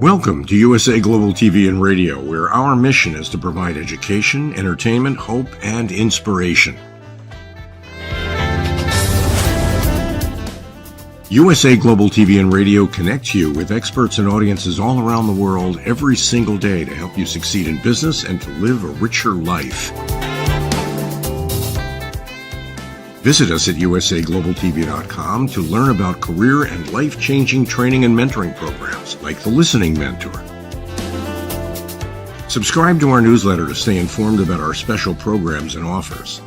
Welcome to USA Global TV and Radio, where our mission is to provide education, entertainment, hope, and inspiration. USA Global TV and Radio connects you with experts and audiences all around the world every single day to help you succeed in business and to live a richer life. Visit us at USAGLOBALTV.com to learn about career and life-changing training and mentoring programs like the Listening Mentor. Subscribe to our newsletter to stay informed about our special programs and offers.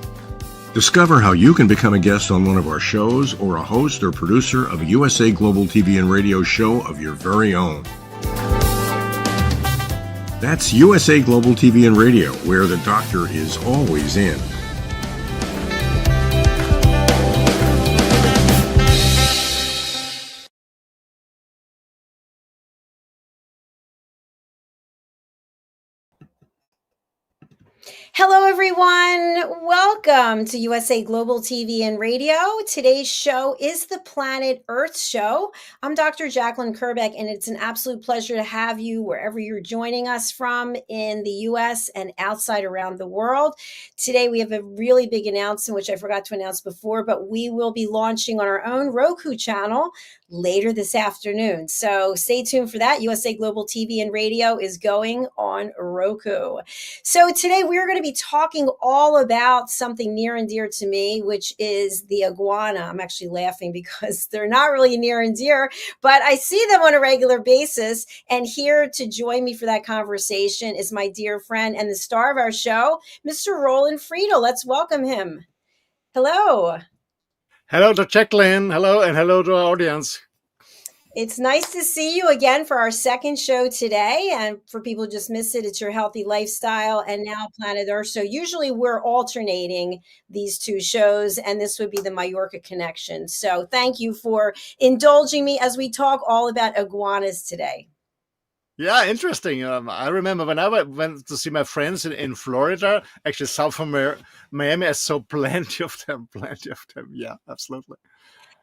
Discover how you can become a guest on one of our shows or a host or producer of a USA Global TV and Radio show of your very own. That's USA Global TV and Radio, where the doctor is always in. Hello, everyone. Welcome to USA Global TV and Radio. Today's show is the Planet Earth Show. I'm Dr. Jacalyn-Kerbeck, and it's an absolute pleasure to have you wherever you're joining us from in the U.S. and outside around the world. Today, we have a really big announcement, which I forgot to announce before, but we will be launching on our own Roku channel later this afternoon. So stay tuned for that. USA Global TV and Radio is going on Roku. So today we're going to be talking all about something near and dear to me, which is the iguana. I'm actually laughing because they're not really near and dear, but I see them on a regular basis. And here to join me for that conversation is my dear friend and the star of our show, Mr. Roland-Friedl. Let's welcome him. Hello. Hello to Jacalyn. Hello, and hello to our audience. It's nice to see you again for our second show today. And for people who just missed it, it's Your Healthy Lifestyle and now Planet Earth. So usually we're alternating these two shows, and this would be the Mallorca connection. So thank you for indulging me as we talk all about iguanas today. Yeah, interesting. I remember when I went to see my friends in Florida, actually south of Miami, I saw plenty of them. Yeah, absolutely.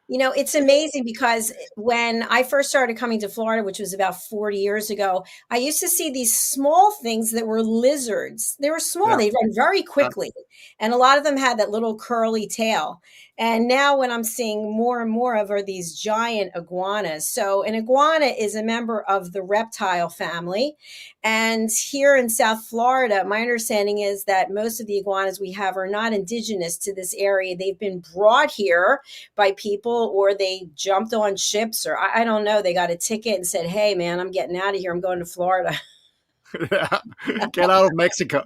You know, it's amazing because when I first started coming to Florida, which was about 40 years ago, I used to see these small things that were lizards. They were small. Yeah. They run very quickly. And a lot of them had that little curly tail. And now what I'm seeing more and more of are these giant iguanas. So an iguana is a member of the reptile family. And here in South Florida, my understanding is that most of the iguanas we have are not indigenous to this area. They've been brought here by people, or they jumped on ships, or I don't know. They got a ticket and said, hey, man, I'm getting out of here. I'm going to Florida. Yeah. Get out of Mexico.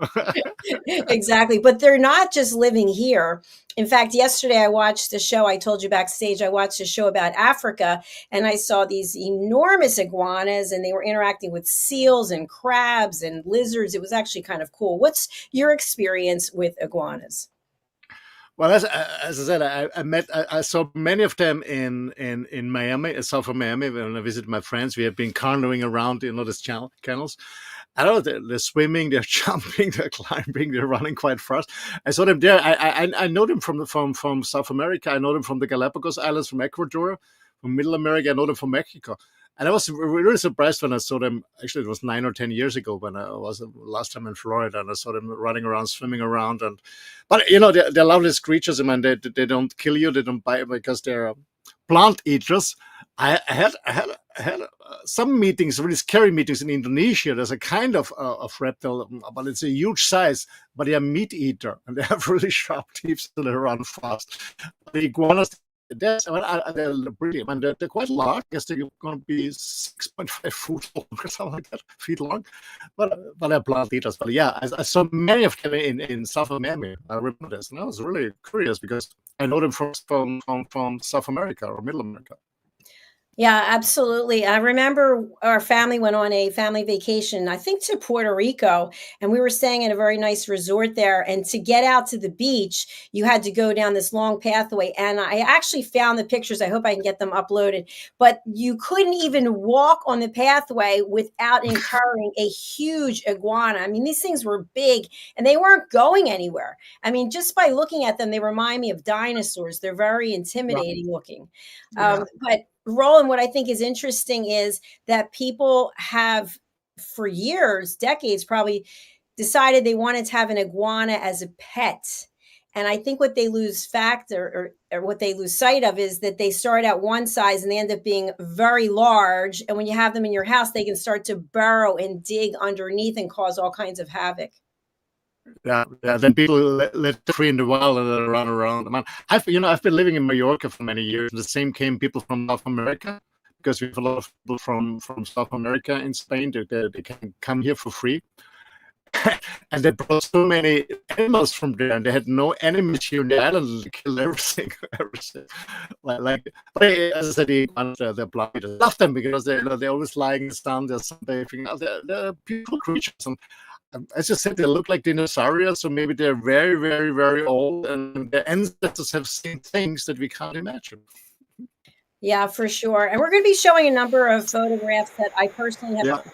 Exactly. But they're not just living here. In fact, yesterday I watched a show. I told you backstage, I watched a show about Africa, and I saw these enormous iguanas, and they were interacting with seals and crabs and lizards. It was actually kind of cool. What's your experience with iguanas? Well, as I said, I saw many of them in Miami, south of Miami. When I visited my friends, we have been canoeing around in all these canals. I don't know, they're swimming, they're jumping, they're climbing, they're running quite fast. I saw them there. I know them from South America. I know them from the Galapagos Islands, from Ecuador, from Middle America. I know them from Mexico. And I was really surprised when I saw them. Actually, it was 9 or 10 years ago when I was last time in Florida, and I saw them running around, swimming around. But you know, they're lovely creatures. I mean, they don't kill you, they don't bite because they're plant eaters. I had some meetings, really scary meetings in Indonesia. There's a kind of reptile, but it's a huge size. But they are meat eater, and they have really sharp teeth, so they run fast. The iguanas. They're brilliant. I mean, they're quite large. I guess they're going to be 6.5 feet long or something like that, feet long. But they're plant eaters. But yeah, I saw many of them in South Miami. I remember this, and I was really curious because I know them from South America or Middle America. Yeah, absolutely. I remember our family went on a family vacation, I think to Puerto Rico, and we were staying in a very nice resort there. And to get out to the beach, you had to go down this long pathway. And I actually found the pictures. I hope I can get them uploaded. But you couldn't even walk on the pathway without encountering a huge iguana. I mean, these things were big and they weren't going anywhere. I mean, just by looking at them, they remind me of dinosaurs. They're very intimidating looking. Yeah. But Roland, what I think is interesting is that people have, for years, decades probably, decided they wanted to have an iguana as a pet. And I think what they lose fact or what they lose sight of is that they start at one size and they end up being very large. And when you have them in your house, they can start to burrow and dig underneath and cause all kinds of havoc. Yeah. Then people let free in the wild and then run around. Man, I've been living in Mallorca for many years. The same came people from South America, because we have a lot of people from South America in Spain. They can come here for free. And they brought so many animals from there, and they had no enemies here on the island. They killed everything. But as I said, they're blind. I love them because they're always lying in the sun. They're sunbathing. They're beautiful creatures. And as I said, they look like dinosaurs, so maybe they're very, very, very old, and their ancestors have seen things that we can't imagine. Yeah, for sure. And we're going to be showing a number of photographs that I personally have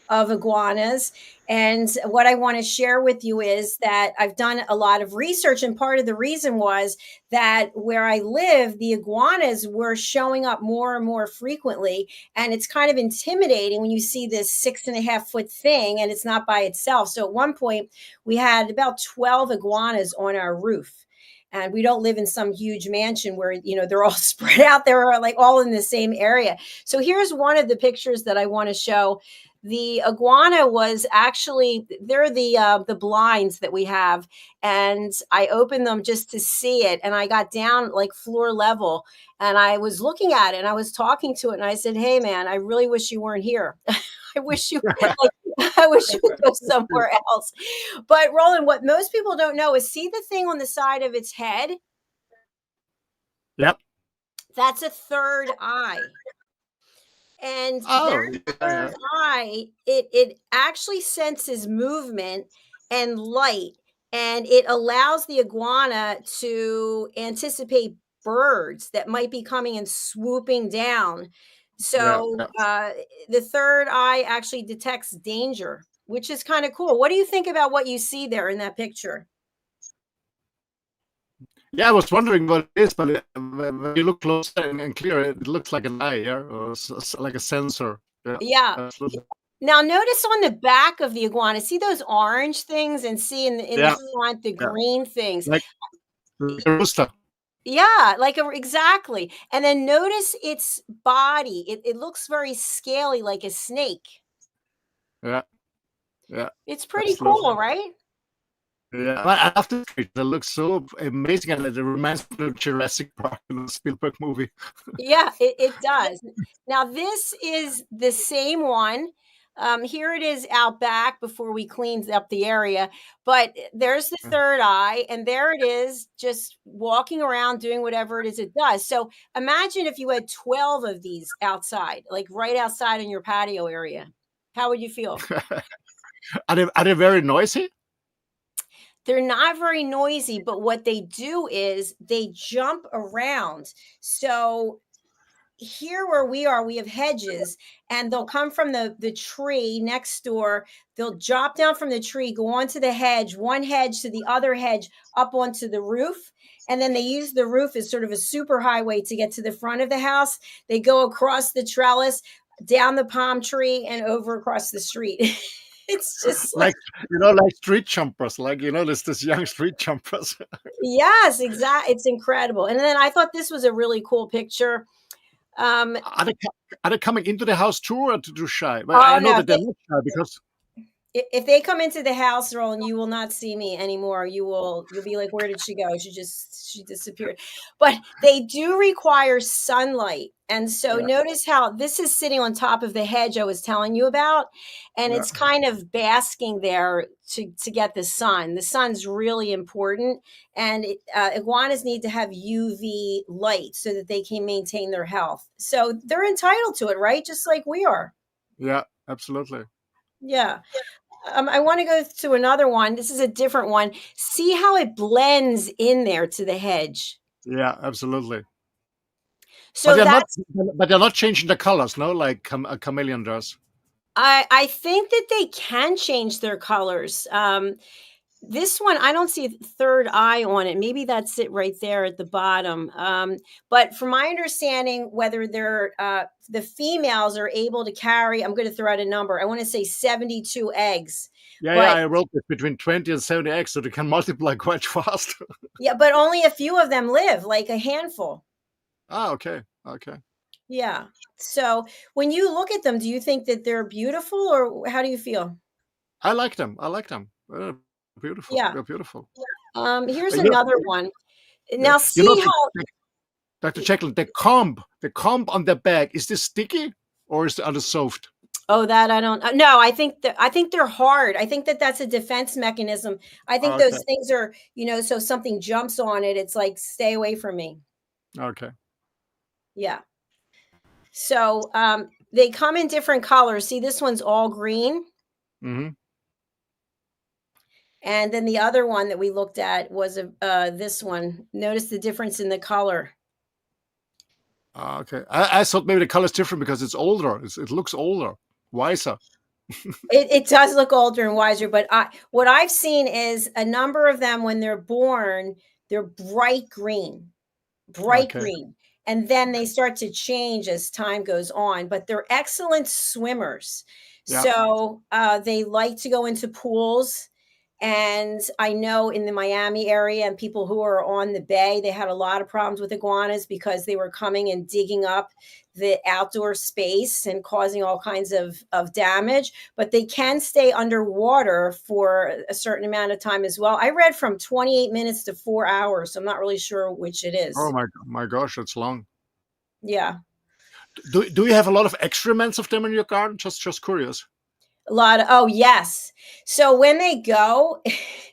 of iguanas. And what I want to share with you is that I've done a lot of research. And part of the reason was that where I live, the iguanas were showing up more and more frequently. And it's kind of intimidating when you see this 6.5-foot thing and it's not by itself. So at one point, we had about 12 iguanas on our roof. And we don't live in some huge mansion where, they're all spread out there, or like all in the same area. So here's one of the pictures that I want to show. The iguana was actually, they're the blinds that we have. And I opened them just to see it. And I got down like floor level and I was looking at it and I was talking to it. And I said, hey, man, I really wish you weren't here. I wish you would go somewhere else. But Roland, what most people don't know is, see the thing on the side of its head? Yep. That's a third eye. And that third eye, it actually senses movement and light, and it allows the iguana to anticipate birds that might be coming and swooping down. So the third eye actually detects danger, which is kind of cool. What do you think about what you see there in that picture? Yeah, I was wondering what it is, but when you look closer and clear, it looks like an eye, or like a sensor. Yeah. Absolutely. Now notice on the back of the iguana, see those orange things, and see in the front the green things. Like a rooster. Yeah, exactly. And then notice its body. It looks very scaly, like a snake. Yeah. It's pretty cool, right? Yeah, I love the creature. It looks so amazing, and it reminds me of Jurassic Park, the Spielberg movie. Yeah, it does. Now this is the same one. Here it is out back before we cleaned up the area, but there's the third eye, and there it is, just walking around doing whatever it is it does. So imagine if you had 12 of these outside, like right outside in your patio area. How would you feel? Are they very noisy? They're not very noisy, but what they do is they jump around. So here where we are, we have hedges, and they'll come from the tree next door. They'll drop down from the tree, go onto the hedge, one hedge to the other hedge, up onto the roof. And then they use the roof as sort of a super highway to get to the front of the house. They go across the trellis, down the palm tree, and over across the street. It's just like street jumpers, there's this young street jumpers. Yes, exactly. It's incredible. And then I thought this was a really cool picture. Are they coming into the house too, or to do shy? Well, I know that they're not shy, because if they come into the house, Roland, you will not see me anymore. You'll be like, where did she go? She disappeared. But they do require sunlight. And so notice how this is sitting on top of the hedge I was telling you about. And it's kind of basking there to get the sun. The sun's really important. And iguanas need to have UV light so that they can maintain their health. So they're entitled to it, right? Just like we are. Yeah, absolutely. Yeah. I want to go to another one. This is a different one. See how it blends in there to the hedge. Yeah, absolutely. So but they're not changing the colors, no, like a chameleon does. I think that they can change their colors. This one, I don't see a third eye on it. Maybe that's it right there at the bottom. But from my understanding, whether they're the females are able to carry, I'm going to throw out a number. I want to say 72 eggs. Yeah, But I wrote it between 20 and 70 eggs, so they can multiply quite fast. yeah, but only a few of them live, like a handful. Okay. Yeah. So when you look at them, do you think that they're beautiful, or how do you feel? I like them. They're beautiful. Yeah. They're beautiful. Here's You, another one. yeah. Now, You know, see how Dr. Jacalyn, the comb on the back, is this sticky or is it soft? Oh, that I don't no, I think they're hard. I think that that's a defense mechanism. I think Okay. those things are, so if something jumps on it, it's like, "Stay away from me." Okay. Yeah. So, they come in different colors. See, this one's all green, Mm-hmm. and then the other one that we looked at was this one. Notice the difference in the color. Okay. I thought maybe the color is different because it's older. It looks older, wiser. It does look older and wiser, but what I've seen is a number of them when they're born, they're bright Okay. green, and then they start to change as time goes on, but they're excellent swimmers. Yeah. So they like to go into pools, and I know in the Miami area and people who are on the bay, they had a lot of problems with iguanas because they were coming and digging up the outdoor space and causing all kinds of damage, but they can stay underwater for a certain amount of time as well. I read from 28 minutes to 4 hours, so I'm not really sure which it Oh is. my gosh, that's long. Yeah. Do you have a lot of excrements of them in your garden? Just curious. A lot of oh yes. So when they go,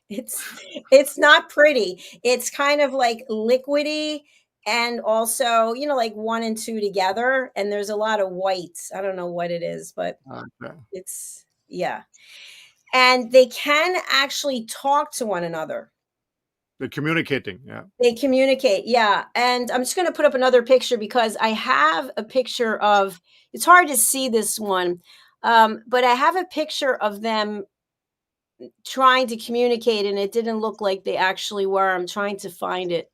it's it's not pretty. It's kind of like liquidy and also, like one and two together. And there's a lot of whites. I don't know what it is, but Okay. it's yeah. And they can actually talk to one another. They're communicating. Yeah. They communicate, yeah. And I'm just going to put up another picture because I have a picture of it's hard to see this one. But I have a picture of them trying to communicate and it didn't look like they actually were. I'm trying to find it.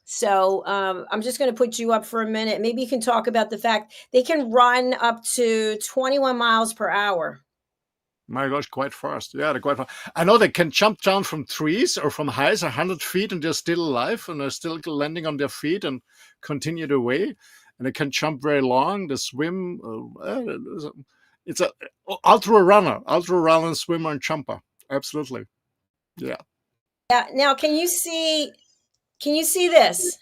So I'm just going to put you up for a minute. Maybe you can talk about the fact they can run up to 21 miles per hour. My gosh, quite fast. Yeah, they're quite fast. I know they can jump down from trees or from heights 100 feet and they're still alive and they're still landing on their feet and continue their way. And they can jump very long. They swim. It's a ultra runner, swimmer, and jumper. Absolutely. Yeah. Yeah. Now, can you see this?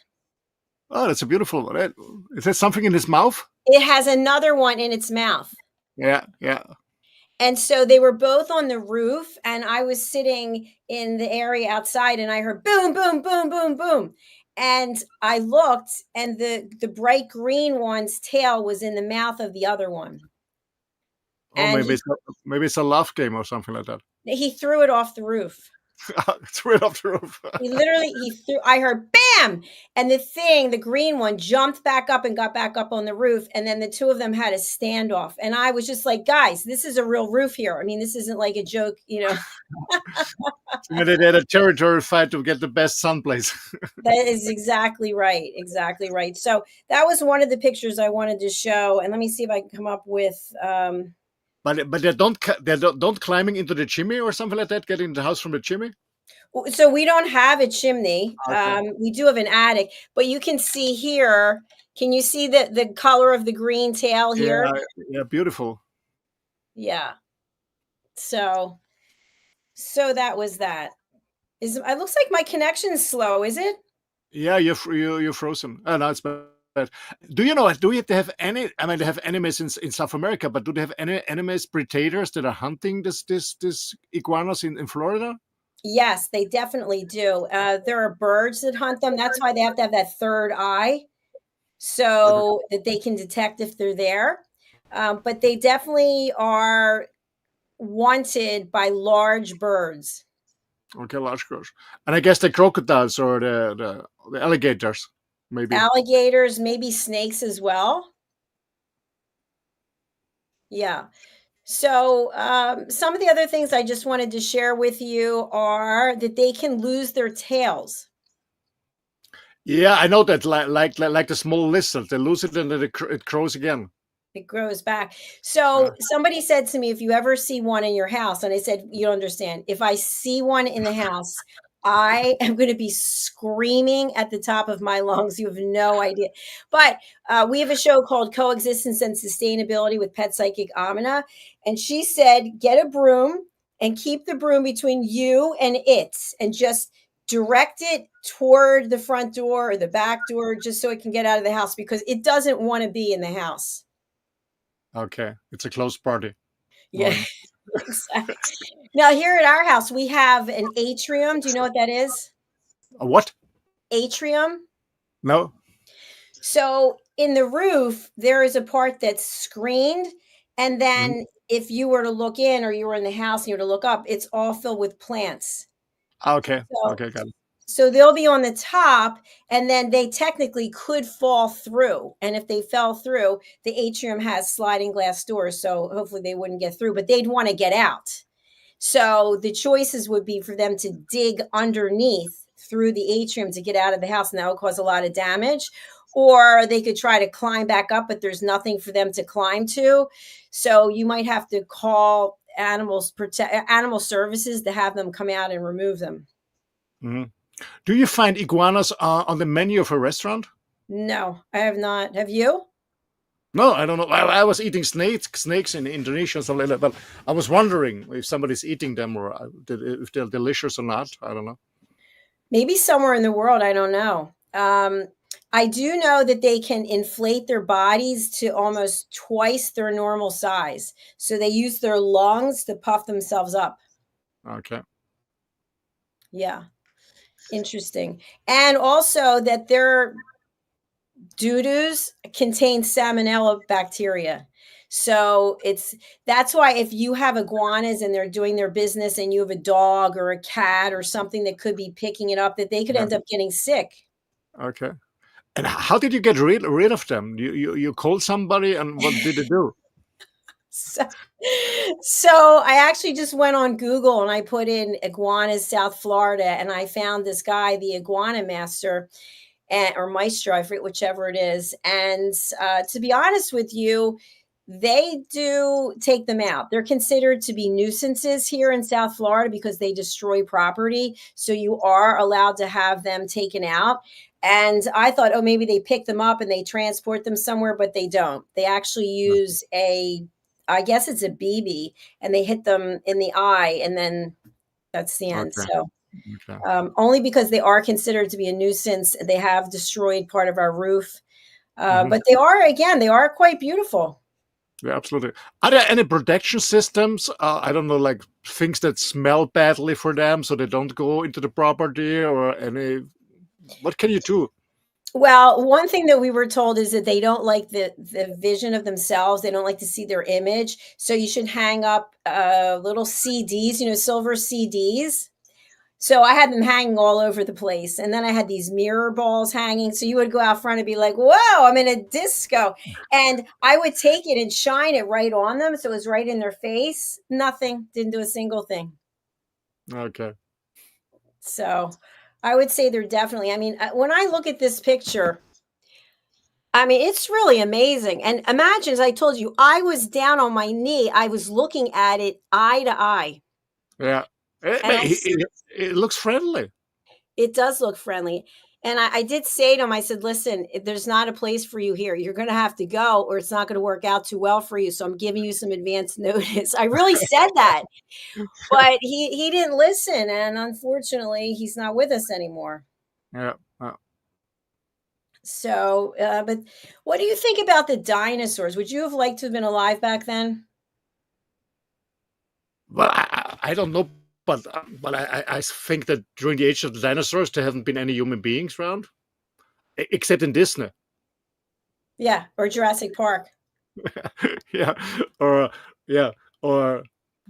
Oh, that's a beautiful one. Is there something in his mouth? It has another one in its mouth. Yeah. And so they were both on the roof, and I was sitting in the area outside, and I heard boom, boom, boom, boom, boom. And I looked, and the bright green one's tail was in the mouth of the other one. Oh, And maybe it's a love game or something like that. he threw it off the roof. It's right off the roof. He threw, I heard bam, and the green one jumped back up and got back up on the roof, and then the two of them had a standoff. And I was just like, guys, this is a real roof here. I mean, this isn't like a joke. They had a territory fight to get the best sun place. That is exactly right. Exactly right. So that was one of the pictures I wanted to show. And let me see if I can come up with But they don't climbing into the chimney or something like that, getting the house from the chimney. so we don't have a chimney. Okay. We do have an attic, but you can see here. Can you see the color of the green tail here? Yeah, beautiful. Yeah. So that was that. It looks like my connection's slow, is it? Yeah, you're frozen. Oh, no, it's bad. Do you know? Do you have any? I mean, they have enemies in South America, but do they have any enemies, predators that are hunting this iguanas in Florida? Yes, they definitely do. There are birds that hunt them. That's why they have to have that third eye so that they can detect if they're there. But they definitely are wanted by large birds. Okay, large crows. And I guess the crocodiles or the alligators, maybe. Alligators, maybe snakes as well. Yeah. So, some of the other things I just wanted to share with you are that they can lose their tails. Yeah, I know that. Like the small lizard, they lose it and then it grows again. It grows back. So Uh, somebody said to me, if you ever see one in your house, and I said, you don't understand. If I see one in the house, I am going to be screaming at the top of my lungs. You have no idea. But we have a show called Coexistence and Sustainability with pet psychic Amina. And she said, get a broom and keep the broom between you and it and just direct it toward the front door or the back door just so it can get out of the house because it doesn't want to be in the house. okay, it's a close party. Yeah, One. exactly. Now, here at our house, we have an atrium. Do you know what that is? A what? Atrium. No. So, in the roof, there is a part that's screened. And Mhm. then, if you were to look in or you were in the house and you were to look up, it's all filled with plants. Okay. So, Okay, got it. so they'll be on the top, and then they technically could fall through. And if they fell through, the atrium has sliding glass doors. So, hopefully, they wouldn't get through, but they'd want to get out. So the choices would be for them to dig underneath through the atrium to get out of the house, and that would cause a lot of damage. Or they could try to climb back up, but there's nothing for them to climb to. So you might have to call animal services to have them come out and remove them. Mhm. Do you find iguanas on the menu of a restaurant? No, I have not. Have you? No, I don't know. I was eating snakes in Indonesia and stuff like that, but I was wondering if somebody's eating them or if they're delicious or not. I don't know. Maybe somewhere in the world. I don't know. I do know that they can inflate their bodies to almost twice their normal size. So they use their lungs to puff themselves up. Okay. Yeah, interesting. And also that their doo-doos contain salmonella bacteria. So that's why if you have iguanas and they're doing their business and you have a dog or a cat or something that could be picking it up, that they could Yeah. end up getting sick. Okay. And how did you get rid of them? You called somebody, and what did they do? So, so I actually just went on Google and I put in iguanas, South Florida, and I found this guy, the iguana master or maestro, I forget whichever it is. And to be honest with you, they do take them out. They're considered to be nuisances here in South Florida because they destroy property. So you are allowed to have them taken out. And I thought, oh, maybe they pick them up and they transport them somewhere, but they don't. They actually use I guess it's a BB, and they hit them in the eye, and then that's the end. Okay. So Okay. only because they are considered to be a nuisance, they have destroyed part of our roof. Hmm. But they are quite beautiful. Yeah, absolutely. Are there any protection systems? I don't know, like things that smell badly for them, so they don't go into the property, or any. What can you do? Well, one thing that we were told is that they don't like the vision of themselves. They don't like to see their image. So you should hang up little CDs, silver CDs. So I had them hanging all over the place. And then I had these mirror balls hanging. So you would go out front and be like, whoa, I'm in a disco. And I would take it and shine it right on them. So it was right in their face. Nothing. Didn't do a single thing. Okay. So I would say they're definitely, when I look at this picture, it's really amazing. And imagine, as I told you, I was down on my knee. I was looking at it eye to eye. Yeah. And It looks friendly. it does look friendly. And I did say to him, I said, listen, there's not a place for you here. You're going to have to go or it's not going to work out too well for you. So I'm giving you some advance notice. I really said that, but he didn't listen. And unfortunately, he's not with us anymore. Yeah. So, but what do you think about the dinosaurs? Would you have liked to have been alive back then? Well, I don't know, but I think that during the age of the dinosaurs, there haven't been any human beings around, except in Disney. Yeah, or Jurassic Park. Yeah, or yeah, or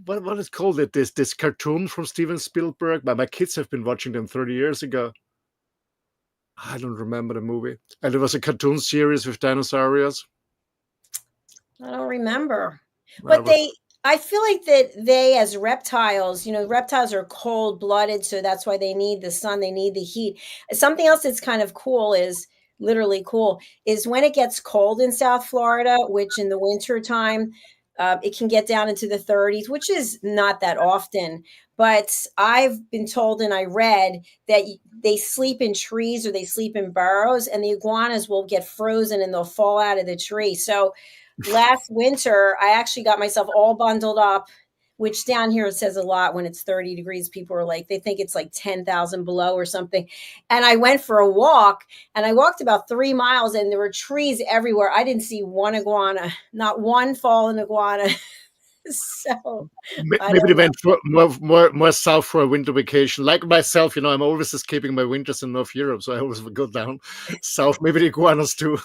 what is called it? This cartoon from Steven Spielberg. My kids have been watching them 30 years ago. I don't remember the movie, and it was a cartoon series with dinosaurs. I don't remember. That But was I feel like that they, as reptiles, reptiles are cold blooded, so that's why they need the sun, they need the heat. Something else that's kind of cool is literally cool is when it gets cold in South Florida, which in the winter time, it can get down into the 30s, which is not that often. But I've been told and I read that they sleep in trees or they sleep in burrows, and the iguanas will get frozen and they'll fall out of the tree. So last winter, I actually got myself all bundled up, which down here it says a lot when it's 30 degrees. People are like, they think it's like 10,000 below or something. And I went for a walk and I walked about 3 miles and there were trees everywhere. I didn't see one iguana, not one fallen iguana. So I Maybe they don't know. went for more south for a winter vacation. Like myself, I'm always escaping my winters in North Europe, so I always go down south. Maybe the iguanas too.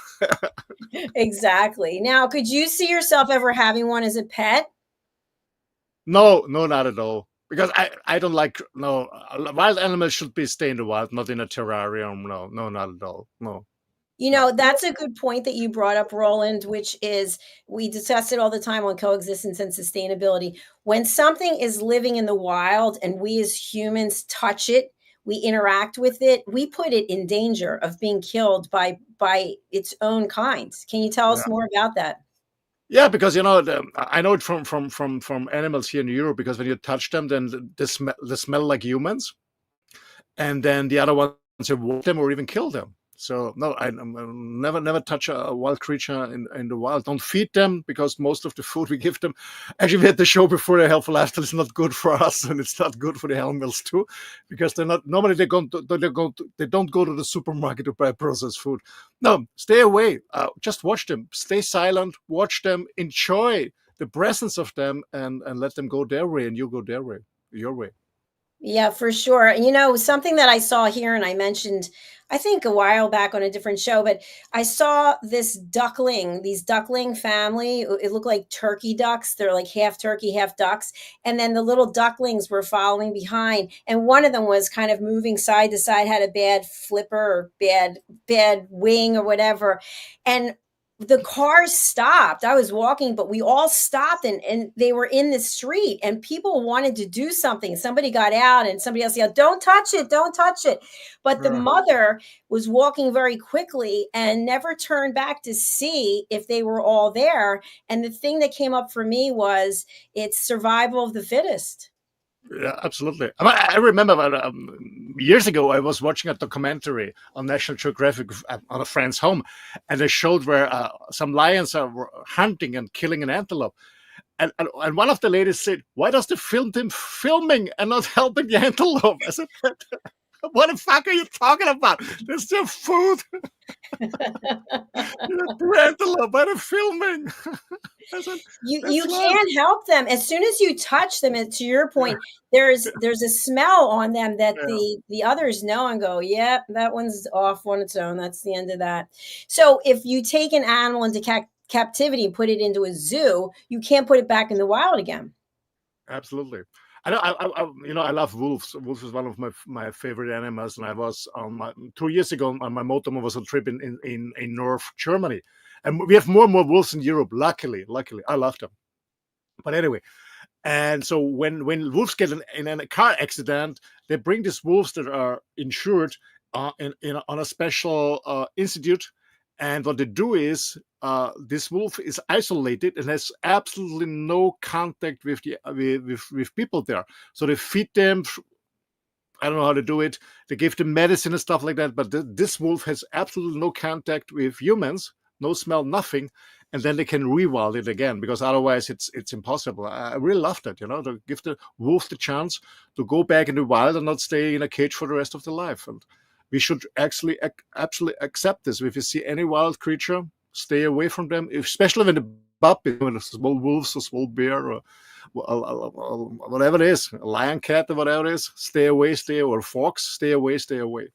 Exactly. Now, could you see yourself ever having one as a pet? No, no, not at all. Because I don't like no wild animals should be stay in the wild, not in a terrarium. No, no, not at all. No, no. That's a good point that you brought up, Roland, which is we discuss it all the time on coexistence and sustainability. When something is living in the wild and we as humans touch it, we interact with it, we put it in danger of being killed by its own kind. Can you tell us Yeah. more about that? Yeah, because I know it from animals here in Europe. Because when you touch them, then they smell like humans, and then the other ones you walk them or even kill them. So no, I never touch a wild creature in the wild. Don't feed them because most of the food we give them. Actually, we had the show before, the healthful lifestyle is not good for us, and it's not good for the animals too, because they're not normally they don't go to the supermarket to buy processed food. No, stay away. Just watch them. Stay silent. Watch them. Enjoy the presence of them, and let them go their way, and you go their way, your way. Yeah, for sure. And something that I saw here, and I mentioned, I think a while back on a different show, but I saw these duckling family. It looked like turkey ducks. They're like half turkey, half ducks. And then the little ducklings were following behind. And one of them was kind of moving side to side, had a bad flipper or bad wing or whatever. And the cars stopped. I was walking, but we all stopped and they were in the street and people wanted to do something. Somebody got out and somebody else yelled, "Don't touch it, don't touch it." But the Yeah. mother was walking very quickly and never turned back to see if they were all there. And the thing that came up for me was it's survival of the fittest. Yeah, absolutely. I remember years ago, I was watching a documentary on National Geographic on a friend's home, and they showed where some lions are hunting and killing an antelope. And one of the ladies said, "Why does the film team filming and not helping the antelope?" I said, "What the fuck are you talking about? There's still food. The antelope, why are they filming?" I said, You "That's love." can't help them as soon as you touch them. And to your Yeah, point, there's a smell on them that yeah. the others know and go, yeah, that one's off on its own. That's the end of that. So if you take an animal into captivity and put it into a zoo, you can't put it back in the wild again. Absolutely. I know. I love wolves. Wolves is one of my favorite animals. And I was on 2 years ago on my motorhome was on a trip in North Germany, and we have more and more wolves in Europe. Luckily, I love them. But anyway, and so when wolves get in a car accident, they bring these wolves that are insured on a special institute. And what they do is this wolf is isolated and has absolutely no contact with with people there. So they feed them. I don't know how to do it. They give them medicine and stuff like that. But this wolf has absolutely no contact with humans, no smell, nothing, and then they can rewild it again because otherwise it's impossible. I really love that, to give the wolf the chance to go back in the wild and not stay in a cage for the rest of their life. And we should actually absolutely accept this. If you see any wild creature, stay away from them, especially when the puppy, when a small wolf, a small bear, or whatever it is, a lion, cat, or whatever it is, stay away, or fox, stay away, stay away.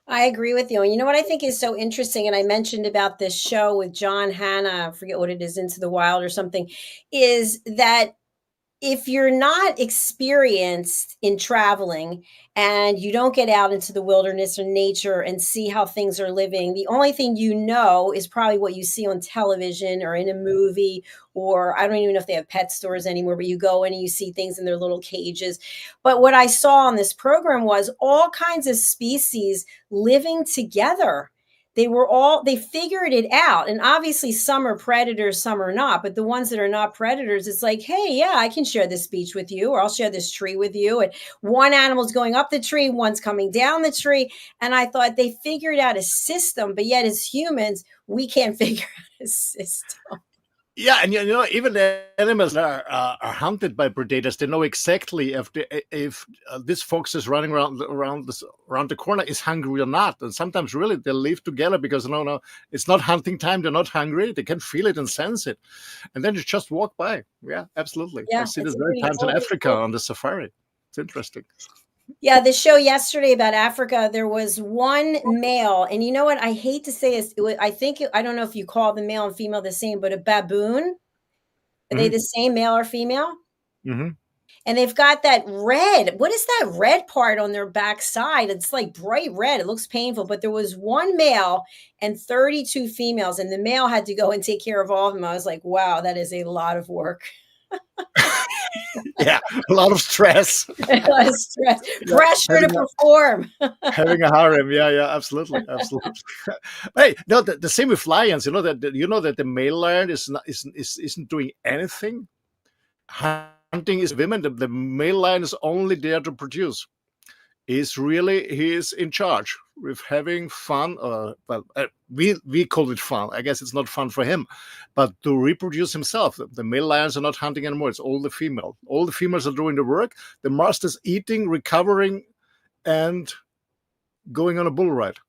I agree with you. And you know what I think is so interesting? And I mentioned about this show with John Hanna, I forget what it is, Into the Wild or something, is that if you're not experienced in traveling and you don't get out into the wilderness or nature and see how things are living, the only thing you know is probably what you see on television or in a movie, or I don't even know if they have pet stores anymore, but you go in and you see things in their little cages. But what I saw on this program was all kinds of species living together. They figured it out. And obviously some are predators, some are not, but the ones that are not predators, it's like, hey, yeah, I can share this beach with you, or I'll share this tree with you. And one animal's going up the tree, one's coming down the tree. And I thought they figured out a system, but yet as humans, we can't figure out a system. Yeah, and even the animals that are hunted by predators, they know exactly if this fox is running around the corner is hungry or not. And sometimes really they live together because no, it's not hunting time. They're not hungry. They can feel it and sense it, and then you just walk by. Yeah, absolutely. Yeah, I see this many times in Africa on the safari. It's interesting. Yeah, the show yesterday about Africa, there was one male, and you know what? I hate to say this. I don't know if you call the male and female the same, but a baboon. Are they the same, male or female? Mm-hmm. And they've got that red. What is that red part on their backside? It's like bright red. It looks painful, but there was one male and 32 females, and the male had to go and take care of all of them. I was like, wow, that is a lot of work. Yeah, a lot of stress. A lot of stress. Pressure to perform. Having a harem, yeah, absolutely. Hey, no, the same with lions. That the male lion isn't doing anything. Hunting is women. The male lion is only there to produce. He is in charge with having fun. We call it fun. I guess it's not fun for him, but to reproduce himself. The male lions are not hunting anymore. It's all the female. All the females are doing the work. The master's eating, recovering, and going on a bull ride.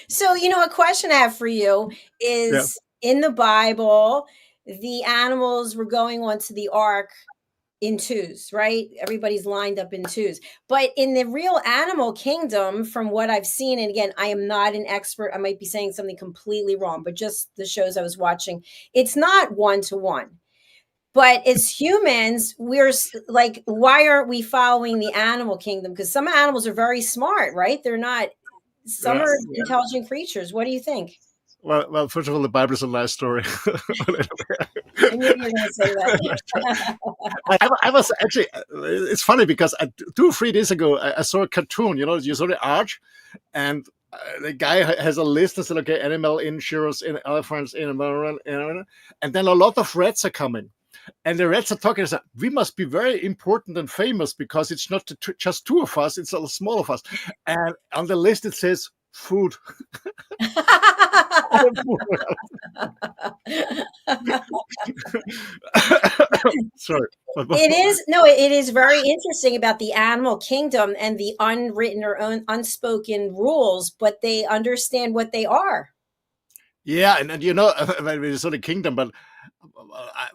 So, a question I have for you is, in the Bible, the animals were going onto the ark in twos, right? Everybody's lined up in twos. But in the real animal kingdom, from what I've seen, and again, I am not an expert, I might be saying something completely wrong, but just the shows I was watching, it's not 1-to-1. But as humans, we're like, why aren't we following the animal kingdom? Because some animals are very smart, right? They're not, some are intelligent creatures. What do you think? Well, first of all, the Bible is a lie story. I knew you were going to say that. I was actually, it's funny because 2 or 3 days ago, I saw a cartoon, you saw the arch, and the guy has a list and said, okay, animal insurance, in elephants, in and then a lot of rats are coming. And the rats are talking and say, we must be very important and famous because it's not just 2 of us, it's a small of us. And on the list, it says food. Sorry. It is very interesting about the animal kingdom and the unwritten or unspoken rules, but they understand what they are. Yeah, and it's not a kingdom, but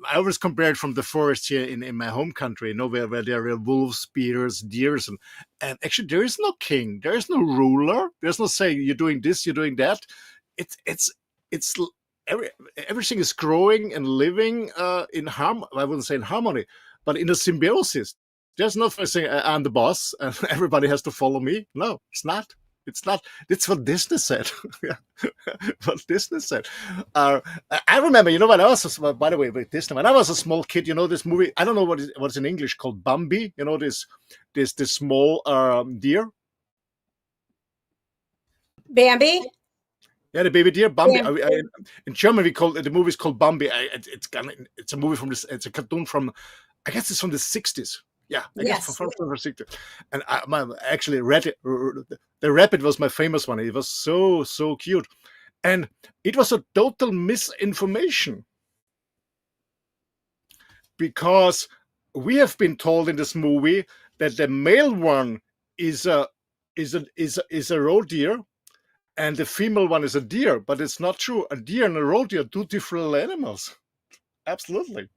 I always compare it from the forest here in my home country, where there are wolves, bears, deers, and actually there is no king, there is no ruler, there's no saying you're doing this, you're doing that. Everything is growing and living in harmony. I wouldn't say in harmony, but in a symbiosis. There's no saying I'm the boss and everybody has to follow me. No, it's not. It's not. It's what Disney said. What Disney said. I remember, when I was, by the way, with Disney, when I was a small kid, this movie, I don't know what's in English called Bambi. This small deer. Bambi? Yeah, the baby deer, Bambi. In German, we call it, the movie is called Bambi. It's a movie it's a cartoon from, I guess it's from the 60s. Yeah, I guess from the 60s. And I actually read it. The rabbit was my famous one. It was so cute. And it was a total misinformation. Because we have been told in this movie that the male one is a roe deer, and the female one is a deer, but it's not true. A deer and a roe deer are 2 different animals. Absolutely.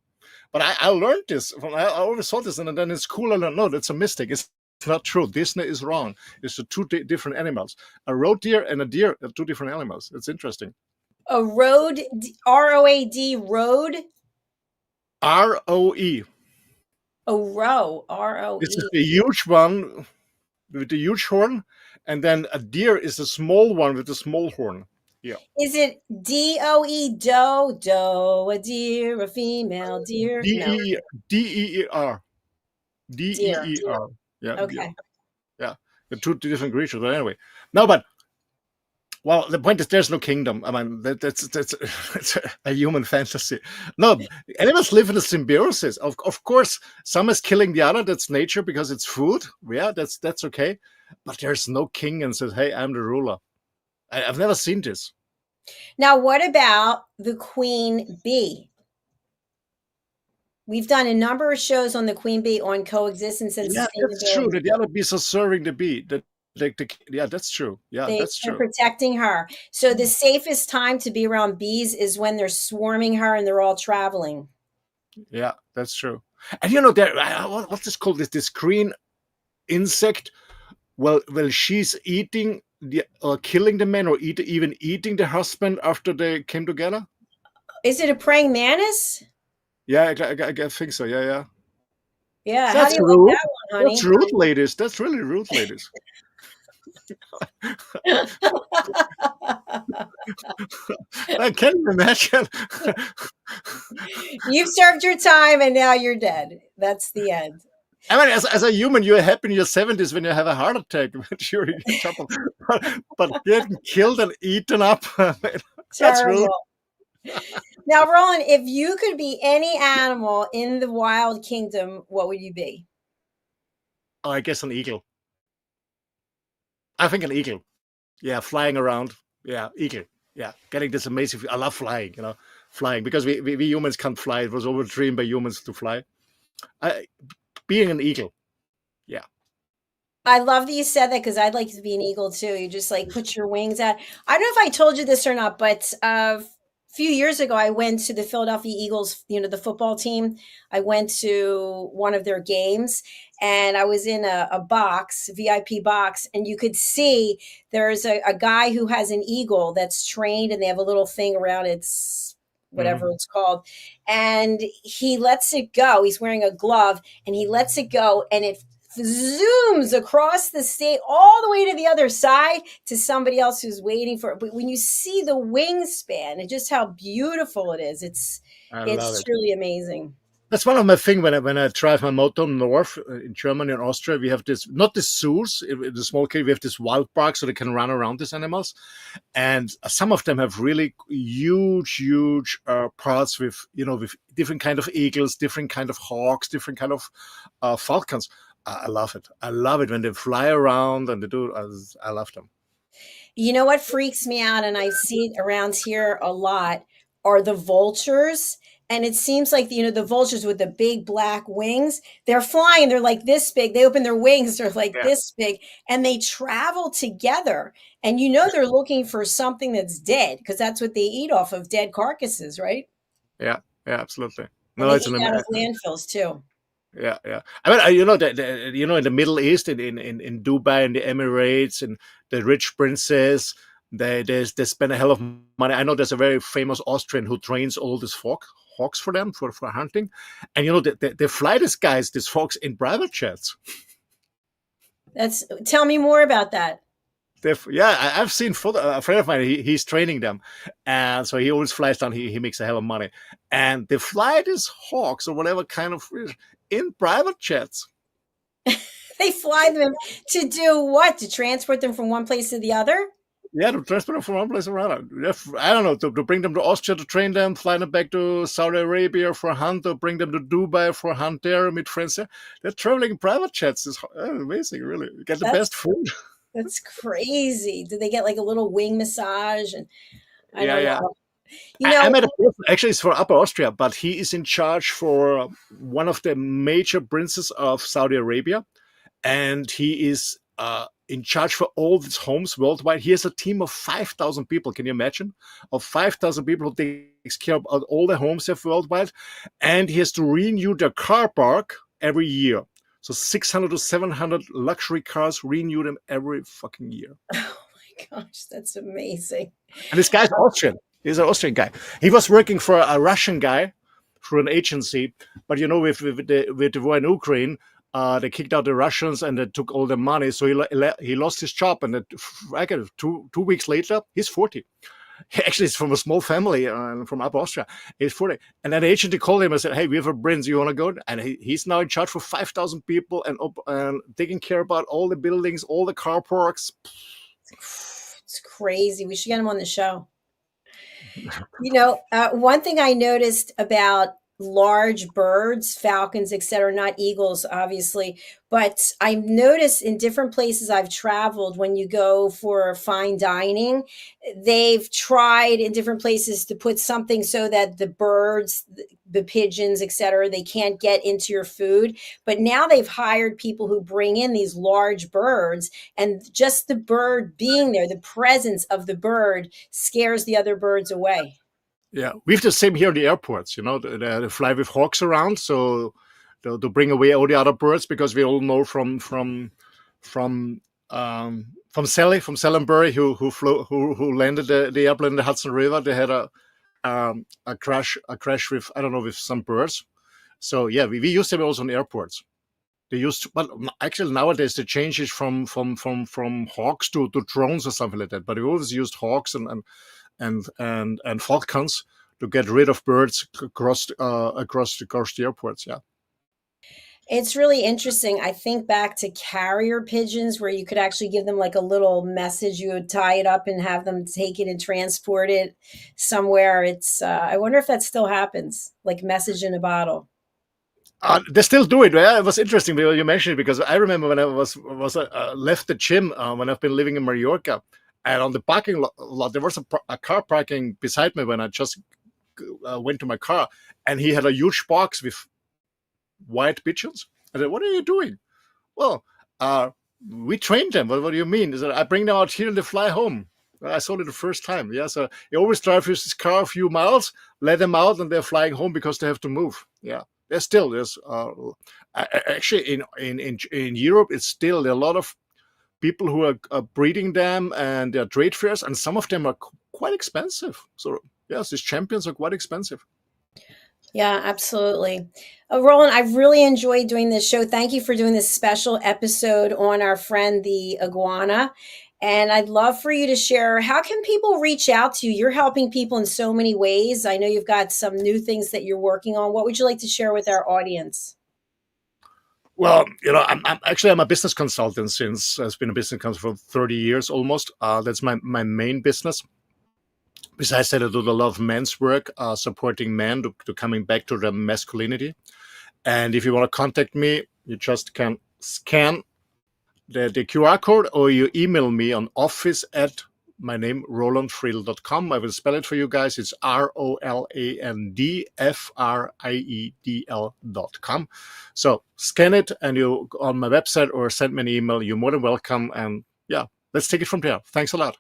But I learned this. I always thought this, and then in school I learned, no, that's a mistake. It's not true. Disney is wrong. It's 2 different animals. A roe deer and a deer are 2 different animals. It's interesting. A road, ROAD, road? ROE. A roe, ROE. This is the huge one with the huge horn, and then a deer is a small one with a small horn. Yeah. Is it DOE, doe, a deer, a female deer? No, D-E-E-R. D-E-E-R. deer. D-E-E-R. Yeah, deer. Okay. Yeah. The two different creatures, but anyway. No, but well, the point is there's no kingdom. I mean, that's it's a human fantasy. No, animals live in a symbiosis. Of course, some is killing the other. That's nature because it's food. Yeah, that's okay. But there's no king and says, "Hey, I'm the ruler." I've never seen this. Now, what about the queen bee? We've done a number of shows on the queen bee on coexistence and Yeah, that's true. sustainability. The other bees are serving the bee. Yeah, that's true. Yeah, that's They're true. protecting her. So the safest time to be around bees is when they're swarming her and they're all traveling. Yeah, that's true. And you know, there what's this called? This green insect. Well, she's eating or killing the man, or even eating the husband after they came together. Is it a praying mantis? Yeah, I think so. Yeah. Yeah. How That's do you rude. like that one, honey? That's rude, ladies. That's really rude, ladies. I can't imagine. You've served your time and now you're dead. That's the end. I mean, as a human, you're happy in your 70s when you have a heart attack during trouble. But getting killed and eaten up, that's rude. Terrible. Now, Roland, if you could be any animal in the wild kingdom, what would you be? Oh, I guess an eagle. I think an eagle. Yeah, flying around. Yeah, eagle. Yeah, getting this amazing. I love flying. Flying because we humans can't fly. It was always dreamed by humans to fly. Being an eagle. Yeah. I love that you said that because I'd like to be an eagle too. You just like put your wings out. I don't know if I told you this or not, but a few years ago, I went to the Philadelphia Eagles, the football team. I went to one of their games and I was in a box, VIP box, and you could see there's a guy who has an eagle that's trained and they have a little thing around its whatever it's called. And he lets it go. He's wearing a glove and he lets it go and it zooms across the state all the way to the other side to somebody else who's waiting for it. But when you see the wingspan and just how beautiful it is, it's truly amazing. That's one of my things when I drive my motor north in Germany and Austria. We have this, not the zoos, in the small case, we have this wild park so they can run around these animals. And some of them have really huge parts with different kind of eagles, different kind of hawks, different kind of falcons. I love it. I love it when they fly around and they do. I love them. You know what freaks me out, and I see it around here a lot, are the vultures. And it seems like, the vultures with the big black wings, they're flying. They're like this big. They open their wings. They're like this big. And they travel together. And they're looking for something that's dead because that's what they eat off of, dead carcasses, right? Yeah, absolutely. No, it's out of landfills too. Yeah. I mean, in the Middle East, in Dubai, in the Emirates, and the rich princes, they spend a hell of money. I know there's a very famous Austrian who trains all these hawks for them for hunting, and they fly these hawks in private jets. Tell me more about that. I've seen a friend of mine. He's training them, and so he always flies down. He makes a hell of money, and they fly these hawks or whatever kind of in private jets. They fly them to do what? To transport them from one place to the other? Yeah, to transport them from one place to another. I don't know, to bring them to Austria to train them, fly them back to Saudi Arabia for a hunt, or bring them to Dubai for a hunt there, meet friends there. They're traveling in private jets. It's amazing, really. You get the best food. That's crazy. Do they get like a little wing massage? And I don't know. I met a person, actually it's for Upper Austria, but he is in charge for one of the major princes of Saudi Arabia. And he is in charge for all these homes worldwide. He has a team of 5,000 people. Can you imagine? Of 5,000 people who takes care of all the homes have worldwide. And he has to renew their car park every year. So 600 to 700 luxury cars, renew them every fucking year. Oh my gosh, that's amazing. And this guy's Austrian. He's an Austrian guy. He was working for a Russian guy through an agency. But with the war in Ukraine, they kicked out the Russians and they took all the money. So he lost his job, and two weeks later, he's 40. Actually, it's from a small family from up Austria. He's 40. And then the agent called him and said, hey, we have a prince, you want to go? And he's now in charge for 5,000 people and taking care about all the buildings, all the car parks. It's crazy. We should get him on the show. One thing I noticed about large birds, falcons, etc., not eagles, obviously, but I noticed in different places I've traveled, when you go for fine dining, they've tried in different places to put something so that the birds, the pigeons, etc., they can't get into your food. But now they've hired people who bring in these large birds, and just the bird being there, the presence of the bird, scares the other birds away. Yeah, we have the same here in the airports. They fly with hawks around, so they'll bring away all the other birds, because we all know from Sally from Sellenbury, who landed the airplane in the Hudson River. They had a crash with, I don't know, with some birds. So yeah, we use them also in airports. They used, but actually nowadays the change is from hawks to drones or something like that. But we always used hawks and falcons to get rid of birds across the airports. Yeah, it's really interesting. I think back to carrier pigeons, where you could actually give them like a little message. You would tie it up and have them take it and transport it somewhere. It's I wonder if that still happens, like message in a bottle. They still do it. Yeah, it was interesting when you mentioned it, because I remember when I was left the gym when I've been living in Mallorca. And on the parking lot, there was a car parking beside me when I just went to my car. And he had a huge box with white pigeons. I said, what are you doing? Well, we trained them. What do you mean? He said, I bring them out here and they fly home. I saw it the first time. Yeah, so he always drives his car a few miles, let them out, and they're flying home because they have to move. Yeah, there's actually in Europe, it's still there are a lot of people who are breeding them, and there are trade fairs, and some of them are quite expensive. So yes, these champions are quite expensive. Yeah, absolutely. Roland, I've really enjoyed doing this show. Thank you for doing this special episode on our friend, the iguana. And I'd love for you to share, how can people reach out to you? You're helping people in so many ways. I know you've got some new things that you're working on. What would you like to share with our audience? Well, I'm a business consultant I've been a business consultant for 30 years almost. That's my main business. Besides that, I do a lot of men's work, supporting men to coming back to their masculinity. And if you want to contact me, you just can scan the QR code, or you email me on office at my name, roland-friedl.com. I will spell it for you guys. It's ROLANDFRIEDL.com. So scan it and you on my website, or send me an email. You're more than welcome. And yeah, let's take it from there. Thanks a lot.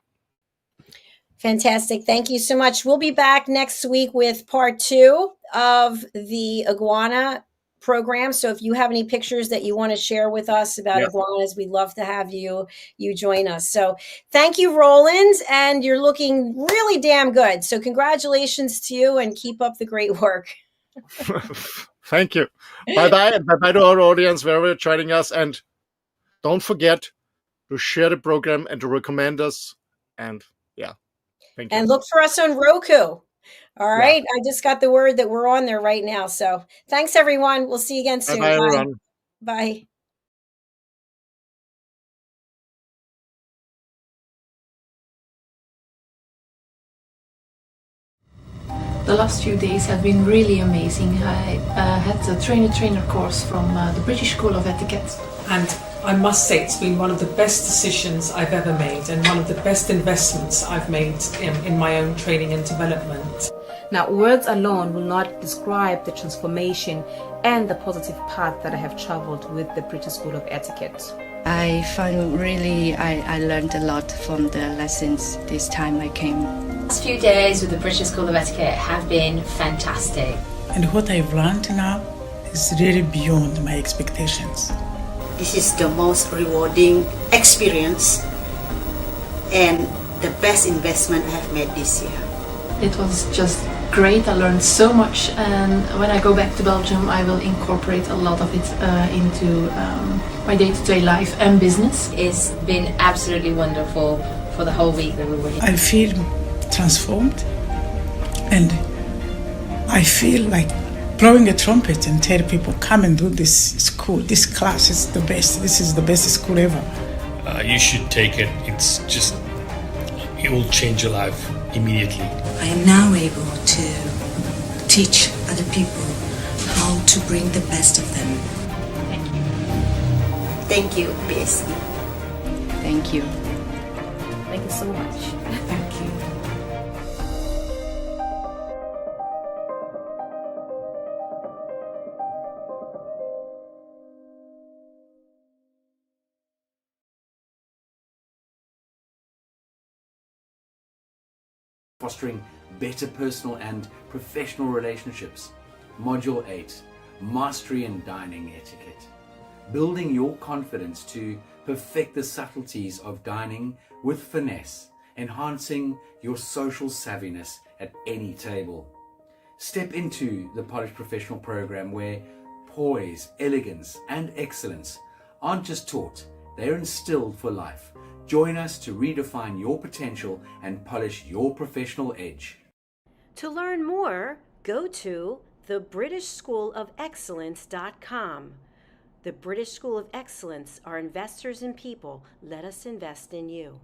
Fantastic. Thank you so much. We'll be back next week with part 2 of the Iguana program. So if you have any pictures that you want to share with us about iguanas, we'd love to have you join us. So thank you, Roland, and you're looking really damn good. So congratulations to you, and keep up the great work. Thank you. Bye-bye, and bye-bye to our audience wherever you're joining us. And don't forget to share the program and to recommend us. And yeah, thank you. And look for us on Roku. All right. Yeah. I just got the word that we're on there right now. So thanks, everyone. We'll see you again soon. Bye, everyone. Bye. The last few days have been really amazing. I had a trainer course from the British School of Etiquette. And I must say it's been one of the best decisions I've ever made, and one of the best investments I've made in my own training and development. Now, words alone will not describe the transformation and the positive path that I have traveled with the British School of Etiquette. I find I learned a lot from the lessons this time I came. The last few days with the British School of Etiquette have been fantastic. And what I've learned now is really beyond my expectations. This is the most rewarding experience and the best investment I have made this year. It was just great. I learned so much, and when I go back to Belgium, I will incorporate a lot of it into my day-to-day life and business. It's been absolutely wonderful for the whole week that we were here. I feel transformed, and I feel like blowing a trumpet and tell people, come and do this school. This class is the best. This is the best school ever. You should take it. It will change your life immediately. I am now able to teach other people how to bring the best of them. Thank you. Thank you, BSc. Thank you. Thank you so much. Thank you. Fostering better personal and professional relationships. Module 8, Mastery in Dining Etiquette. Building your confidence to perfect the subtleties of dining with finesse, enhancing your social savviness at any table. Step into the Polished Professional program where poise, elegance, and excellence aren't just taught, they're instilled for life. Join us to redefine your potential and polish your professional edge. To learn more, go to thebritishschoolofexcellence.com. The British School of Excellence are investors in people. Let us invest in you.